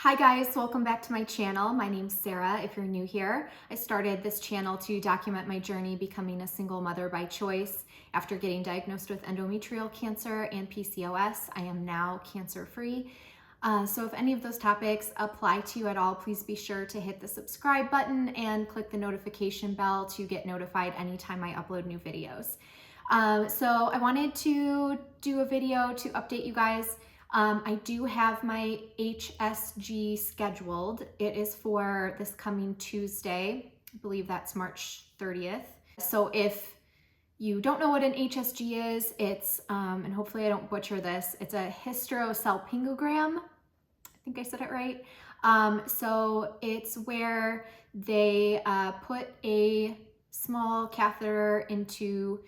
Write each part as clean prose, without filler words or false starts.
Hi guys, welcome back to my channel. My name's Sarah if you're new here. I started this channel to document my journey becoming a single mother by choice. After getting diagnosed with endometrial cancer and PCOS, I am now cancer-free. So if any of those topics apply to you at all, please be sure to hit the subscribe button and click the notification bell to get notified anytime I upload new videos. So I wanted to do a video to update you guys. I do have my HSG scheduled. It is for this coming Tuesday. I believe that's March 30th. So if you don't know what an HSG is, it's, and hopefully I don't butcher this, it's a hysterosalpingogram. I think I said it right. So it's where they put a small catheter into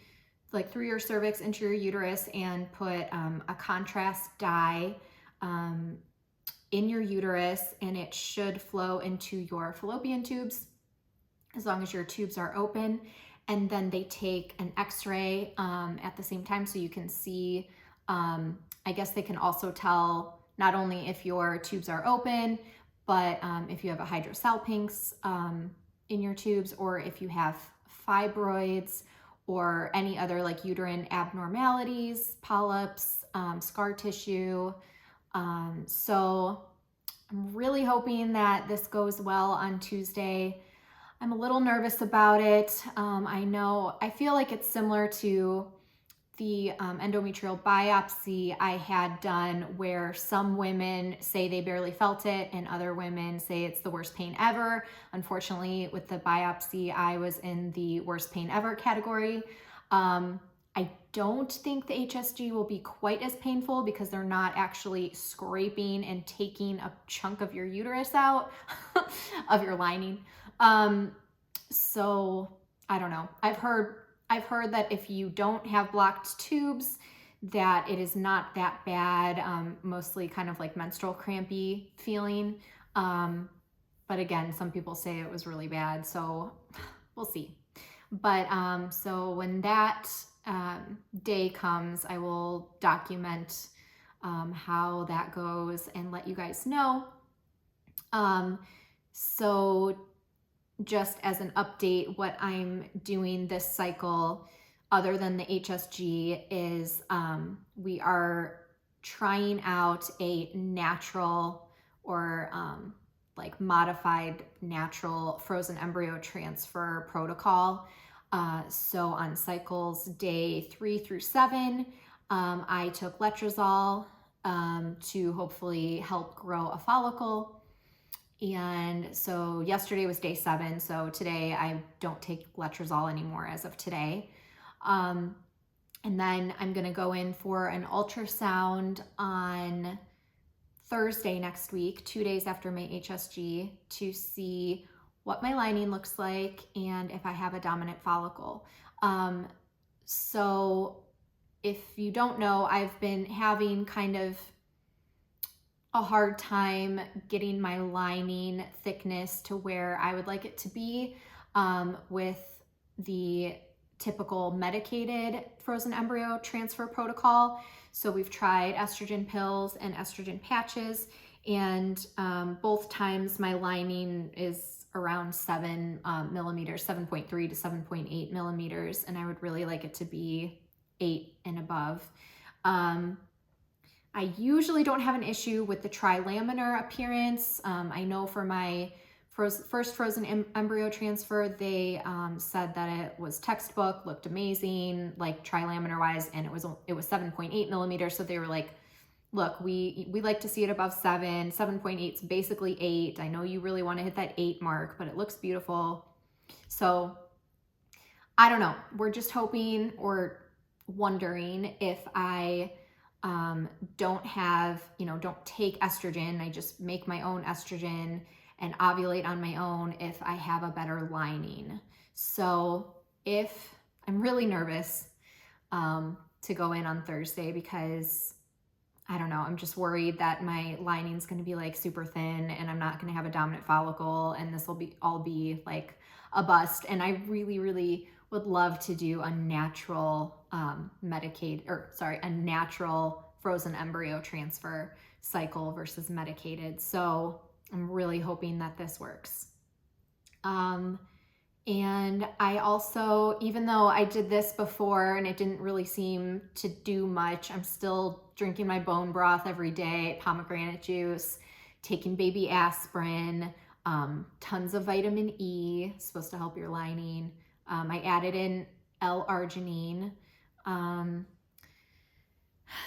through your cervix into your uterus and put a contrast dye in your uterus, and it should flow into your fallopian tubes as long as your tubes are open. And then they take an x-ray at the same time so you can see, I guess they can also tell not only if your tubes are open, but if you have a hydrosalpinx in your tubes, or if you have fibroids, or any other uterine abnormalities, polyps, scar tissue. So I'm really hoping that this goes well on Tuesday. I'm a little nervous about it. I feel like it's similar to the endometrial biopsy I had done, where some women say they barely felt it and other women say it's the worst pain ever. Unfortunately, with the biopsy, I was in the worst pain ever category. I don't think the HSG will be quite as painful because they're not actually scraping and taking a chunk of your uterus out of your lining. So I don't know. I've heard that if you don't have blocked tubes, that it is not that bad, mostly kind of like menstrual crampy feeling. But again, some people say it was really bad, so we'll see. But so when that day comes, I will document how that goes and let you guys know. So just as an update, what I'm doing this cycle, other than the HSG, is we are trying out a natural or modified natural frozen embryo transfer protocol. So on cycles day 3 through 7, I took letrozole to hopefully help grow a follicle. And so yesterday was day 7. So today I don't take letrozole anymore as of today. And then I'm going to go in for an ultrasound on Thursday next week, 2 days after my HSG, to see what my lining looks like and if I have a dominant follicle. So if you don't know, I've been having kind of a hard time getting my lining thickness to where I would like it to be with the typical medicated frozen embryo transfer protocol. So we've tried estrogen pills and estrogen patches, and both times my lining is around 7 millimeters, 7.3 to 7.8 millimeters, and I would really like it to be 8 and above. I usually don't have an issue with the trilaminar appearance. I know for my first frozen embryo transfer, they said that it was textbook, looked amazing, like trilaminar wise, and it was 7.8 millimeters. So they were like, look, we like to see it above 7. 7.8 is basically 8. I know you really want to hit that 8 mark, but it looks beautiful. So I don't know. We're just hoping or wondering if I don't take estrogen, I just make my own estrogen and ovulate on my own, if I have a better lining. So I'm really nervous to go in on Thursday, because I don't know, I'm just worried that my lining's going to be super thin and I'm not going to have a dominant follicle, and this will all be like a bust. And I really, really would love to do a natural a natural frozen embryo transfer. cycle versus medicated. So I'm really hoping that this works. And I also, even though I did this before and it didn't really seem to do much, I'm still drinking my bone broth every day, pomegranate juice, taking baby aspirin, tons of vitamin E, supposed to help your lining. I added in L-arginine.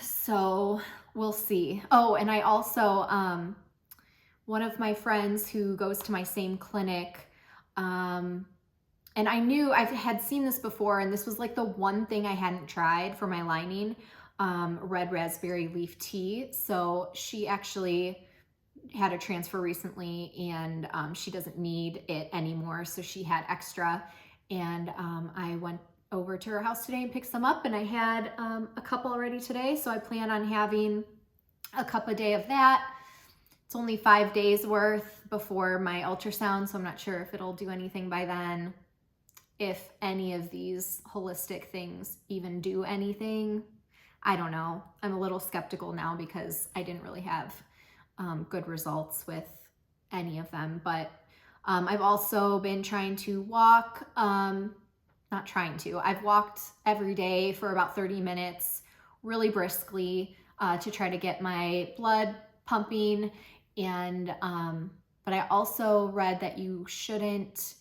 So we'll see. Oh, and I also, one of my friends who goes to my same clinic, and I knew I had seen this before, and this was like the one thing I hadn't tried for my lining, red raspberry leaf tea. So she actually had a transfer recently, and she doesn't need it anymore. So she had extra, and I went over to her house today and picked some up, and I had a cup already today. So I plan on having a cup a day of that. It's only 5 days worth before my ultrasound, so I'm not sure if it'll do anything by then. If any of these holistic things even do anything, I don't know. I'm a little skeptical now because I didn't really have good results with any of them. But I've also been trying to walk, not trying to, I've walked every day for about 30 minutes, really briskly, to try to get my blood pumping. And but I also read that you shouldn't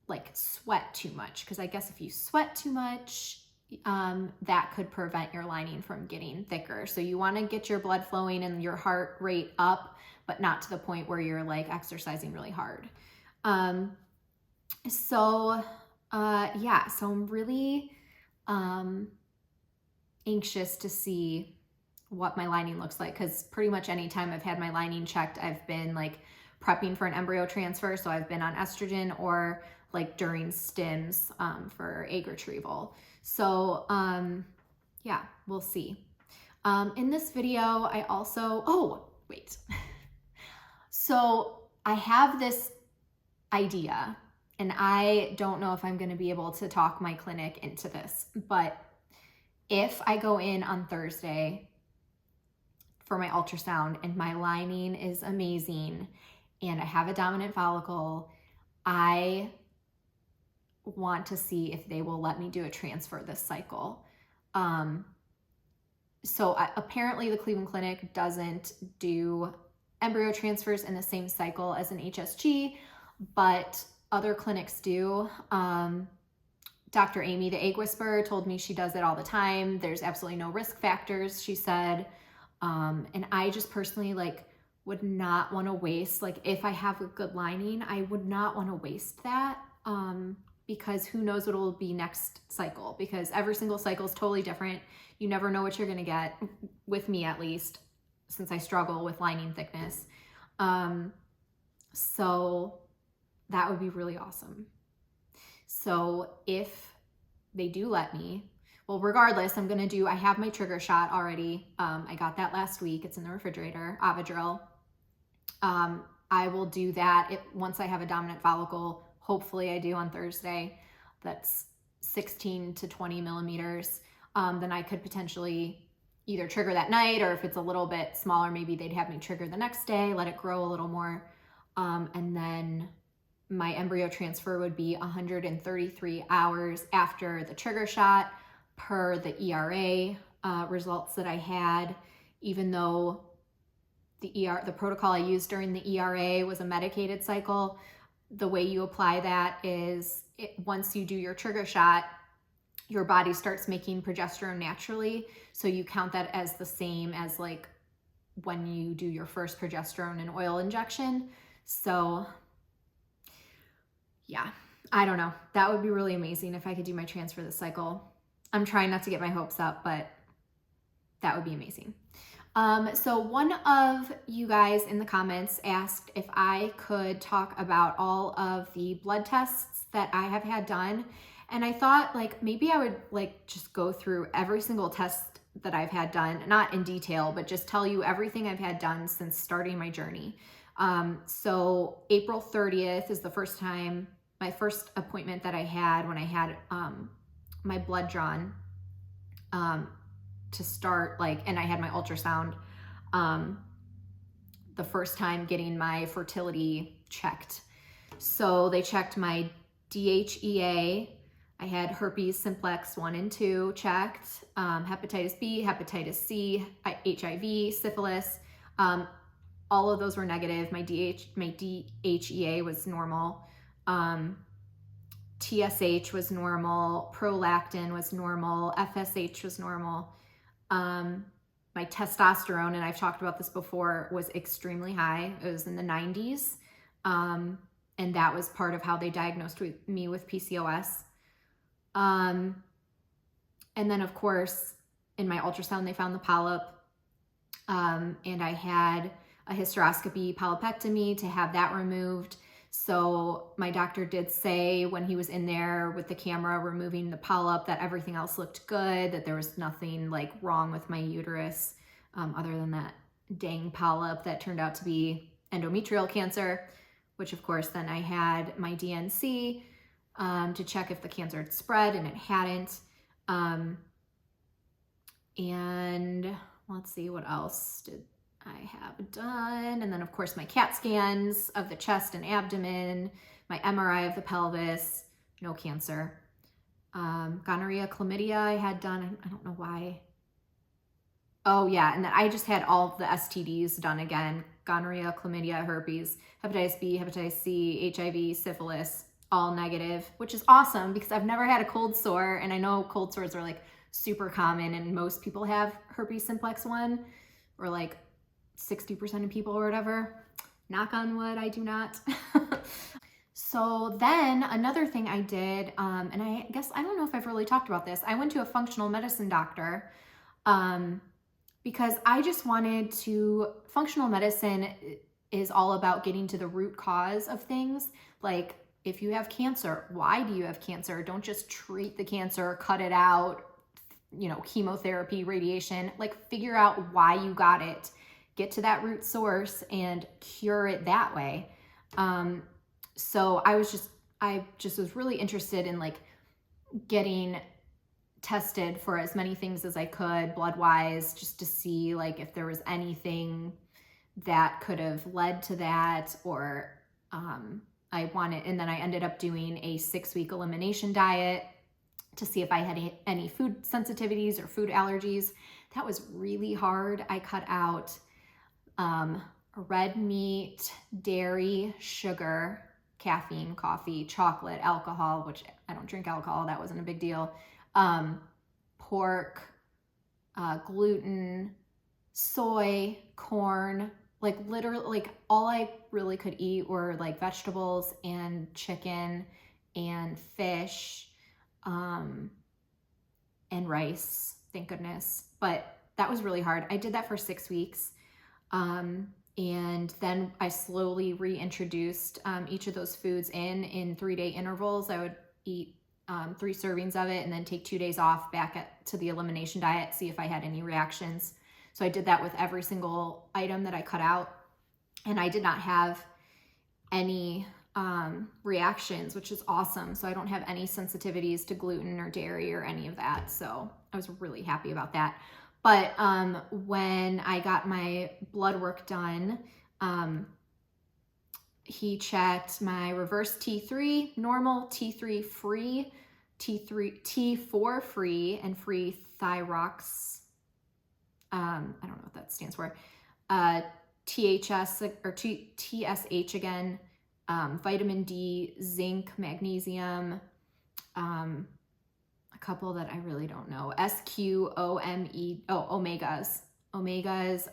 like sweat too much, because I guess if you sweat too much, that could prevent your lining from getting thicker. So you want to get your blood flowing and your heart rate up, but not to the point where you're like exercising really hard. So I'm really anxious to see what my lining looks like, because pretty much any time I've had my lining checked, I've been like prepping for an embryo transfer. So I've been on estrogen or like during stims for egg retrieval. So yeah, we'll see. In this video, I also, so I have this idea, and I don't know if I'm going to be able to talk my clinic into this, but if I go in on Thursday for my ultrasound and my lining is amazing and I have a dominant follicle, I want to see if they will let me do a transfer this cycle. Apparently the Cleveland Clinic doesn't do embryo transfers in the same cycle as an HSG, but other clinics do. Dr. Amy, the egg whisperer, told me she does it all the time. There's absolutely no risk factors, she said. And I just personally would not want to waste, if I have a good lining, I would not want to waste that, because who knows what it will be next cycle, because every single cycle is totally different. You never know what you're going to get, with me at least, since I struggle with lining thickness. So that would be really awesome. So if they do let me, well, regardless, I have my trigger shot already. I got that last week. It's in the refrigerator, Avadril. I will do that once I have a dominant follicle. Hopefully I do on Thursday. That's 16 to 20 millimeters. Then I could potentially either trigger that night, or if it's a little bit smaller, maybe they'd have me trigger the next day, let it grow a little more. And then my embryo transfer would be 133 hours after the trigger shot per the ERA results that I had, even though the protocol I used during the ERA was a medicated cycle. The way you apply that is once you do your trigger shot, your body starts making progesterone naturally. So you count that as the same as when you do your first progesterone and oil injection. So yeah, I don't know. That would be really amazing if I could do my transfer this cycle. I'm trying not to get my hopes up, but that would be amazing. So one of you guys in the comments asked if I could talk about all of the blood tests that I have had done. And I thought maybe I would just go through every single test that I've had done, not in detail, but just tell you everything I've had done since starting my journey. So April 30th is my first appointment that I had when I had my blood drawn. to start, like, and I had my ultrasound the first time getting my fertility checked. So they checked my DHEA. I had herpes simplex 1 and 2 checked, hepatitis B, hepatitis C, HIV, syphilis. All of those were negative. My DHEA was normal. TSH was normal. Prolactin was normal. FSH was normal. My testosterone, and I've talked about this before, was extremely high. It was in the 90s. And that was part of how they diagnosed me with PCOS. And then, of course, in my ultrasound, they found the polyp. And I had a hysteroscopy polypectomy to have that removed. So my doctor did say when he was in there with the camera removing the polyp that everything else looked good, that there was nothing like wrong with my uterus, other than that dang polyp that turned out to be endometrial cancer, which of course then I had my DNC to check if the cancer had spread, and it hadn't. And let's see, what else did I have done? And then of course my CAT scans of the chest and abdomen, my MRI of the pelvis, no cancer. Gonorrhea, chlamydia I had done. I don't know why. Oh yeah, and then I just had all of the STDs done again. Gonorrhea, chlamydia, herpes, hepatitis B, hepatitis C, HIV, syphilis, all negative, which is awesome because I've never had a cold sore, and I know cold sores are like super common and most people have herpes simplex 1, or like 60% of people or whatever. Knock on wood, I do not. So then another thing I did, and I guess, I don't know if I've really talked about this. I went to a functional medicine doctor because I just wanted to, functional medicine is all about getting to the root cause of things. Like if you have cancer, why do you have cancer? Don't just treat the cancer, cut it out, you know, chemotherapy, radiation, like figure out why you got it. Get to that root source and cure it that way. So I just was really interested in like getting tested for as many things as I could blood-wise, just to see like if there was anything that could have led to that, or I wanted, and then I ended up doing a 6-week elimination diet to see if I had any food sensitivities or food allergies. That was really hard. I cut out red meat, dairy, sugar, caffeine, coffee, chocolate, alcohol, which I don't drink alcohol. That wasn't a big deal. Pork, gluten, soy, corn, like literally, like all I really could eat were like vegetables and chicken and fish, and rice, thank goodness. But that was really hard. I did that for 6 weeks. And then I slowly reintroduced each of those foods in 3-day intervals. I would eat 3 servings of it and then take 2 days off back to the elimination diet, see if I had any reactions. So I did that with every single item that I cut out, and I did not have any reactions, which is awesome. So I don't have any sensitivities to gluten or dairy or any of that. So I was really happy about that. But when I got my blood work done, he checked my reverse T3 normal, T3 free, T4 free, and free thyrox. I don't know what that stands for. THS or TSH again, vitamin D, zinc, magnesium, a couple that I really don't know. SQOME, omegas,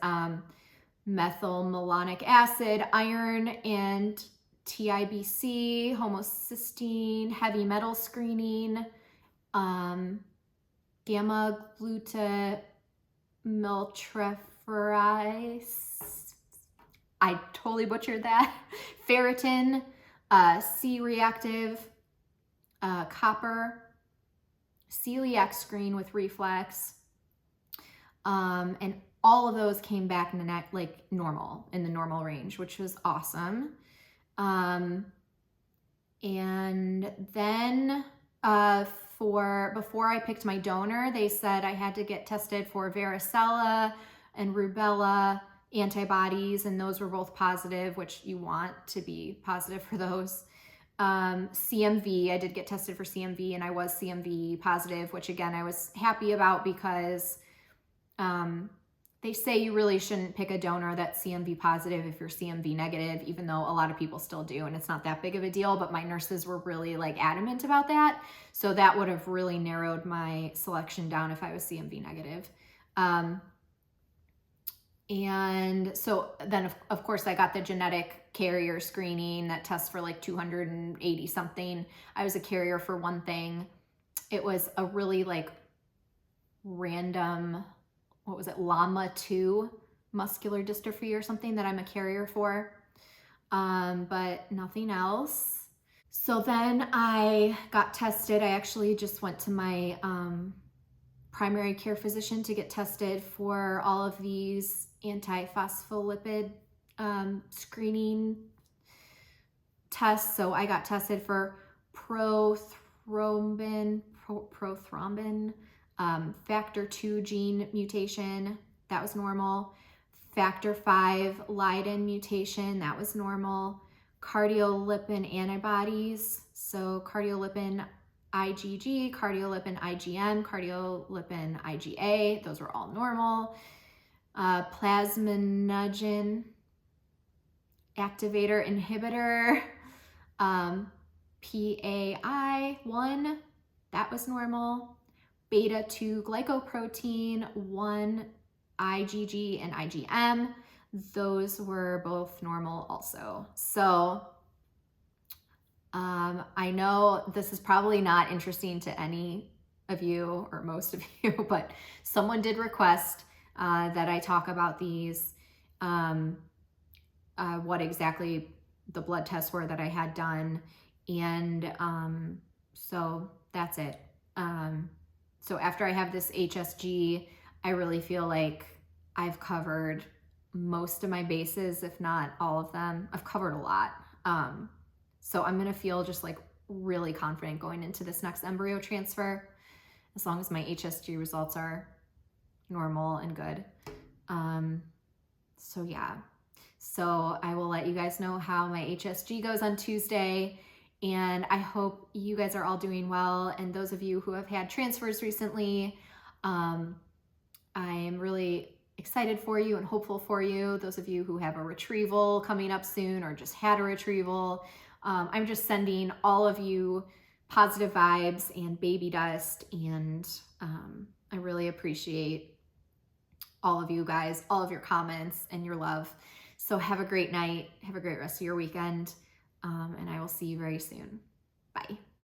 methylmalonic acid, iron, and TIBC, homocysteine, heavy metal screening, gamma glutamiltriferase. I totally butchered that. Ferritin, C-reactive, copper, celiac screen with reflex, and all of those came back in the normal, in the normal range, which was awesome. And then before I picked my donor, they said I had to get tested for varicella and rubella antibodies, and those were both positive, which you want to be positive for those. CMV, I did get tested for CMV, and I was CMV positive, which again, I was happy about because they say you really shouldn't pick a donor that's CMV positive if you're CMV negative, even though a lot of people still do, and it's not that big of a deal, but my nurses were really like adamant about that. So that would have really narrowed my selection down if I was CMV negative. And so then of course I got the genetic carrier screening that tests for like 280 something. I was a carrier for one thing. It was a really like random, what was it, LAMA2 muscular dystrophy or something that I'm a carrier for, but nothing else. So then I got tested. I actually just went to my primary care physician to get tested for all of these antiphospholipid screening tests. So I got tested for prothrombin, factor 2 gene mutation, that was normal. Factor 5 Leiden mutation, that was normal. Cardiolipin antibodies, so cardiolipin IgG, cardiolipin IgM, cardiolipin IgA, those were all normal. Plasminogen activator inhibitor, PAI1, that was normal. Beta 2 glycoprotein 1, IgG and IgM, those were both normal also. So I know this is probably not interesting to any of you or most of you, but someone did request that I talk about these, what exactly the blood tests were that I had done. And so that's it. So after I have this HSG, I really feel like I've covered most of my bases, if not all of them. I've covered a lot. So I'm gonna feel just like really confident going into this next embryo transfer, as long as my HSG results are normal and good. So yeah, so I will let you guys know how my HSG goes on Tuesday. And I hope you guys are all doing well. And those of you who have had transfers recently, I am really excited for you and hopeful for you. Those of you who have a retrieval coming up soon or just had a retrieval, I'm just sending all of you positive vibes and baby dust. And I really appreciate all of you guys, all of your comments and your love. So have a great night. Have a great rest of your weekend. And I will see you very soon.